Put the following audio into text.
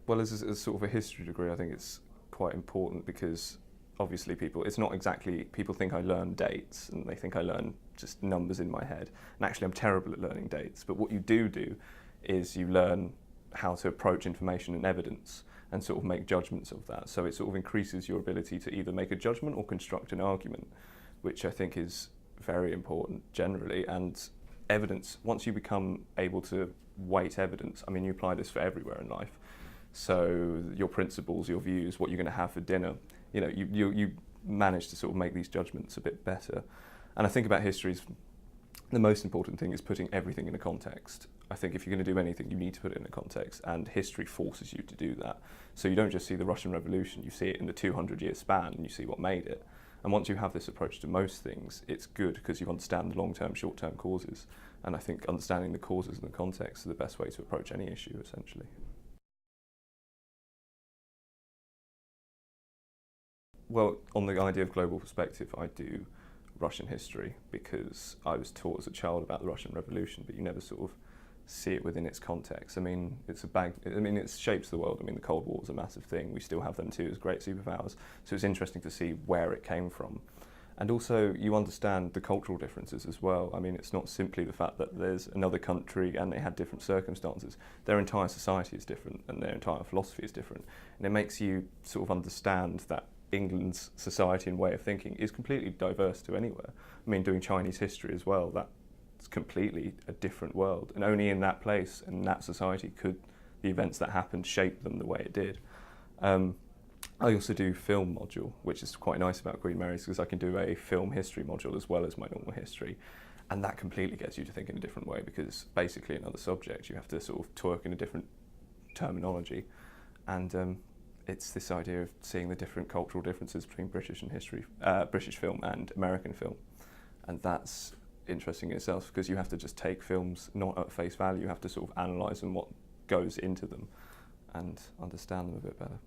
Well, as sort of a history degree, I think it's quite important because obviously it's not exactly, people think I learn dates and they think I learn just numbers in my head. And actually I'm terrible at learning dates, but what you do is you learn how to approach information and evidence and sort of make judgments of that. So it sort of increases your ability to either make a judgment or construct an argument, which I think is very important generally. And evidence, once you become able to weight evidence, I mean, you apply this for everywhere in life. So your principles, your views, what you're going to have for dinner, you know, you manage to sort of make these judgments a bit better. And I think about history, the most important thing is putting everything in a context. I think if you're going to do anything, you need to put it in a context, and history forces you to do that. So you don't just see the Russian Revolution, you see it in the 200-year span and you see what made it. And once you have this approach to most things, it's good because you understand the long-term, short-term causes. And I think understanding the causes and the context are the best way to approach any issue, essentially. Well, on the idea of global perspective, I do Russian history because I was taught as a child about the Russian Revolution, but you never sort of see it within its context. I mean, it shapes the world. I mean, the Cold War was a massive thing. We still have them too as great superpowers. So it's interesting to see where it came from. And also, you understand the cultural differences as well. I mean, it's not simply the fact that there's another country and they had different circumstances. Their entire society is different and their entire philosophy is different. And it makes you sort of understand that England's society and way of thinking is completely diverse to anywhere. I mean, doing Chinese history as well, that's completely a different world. And only in that place and that society could the events that happened shape them the way it did. I also do film module, which is quite nice about Queen Mary's because I can do a film history module as well as my normal history. And that completely gets you to think in a different way because basically another subject, you have to sort of talk in a different terminology. And it's this idea of seeing the different cultural differences between British film and American film. And that's interesting in itself because you have to just take films not at face value, you have to sort of analyse them, what goes into them and understand them a bit better.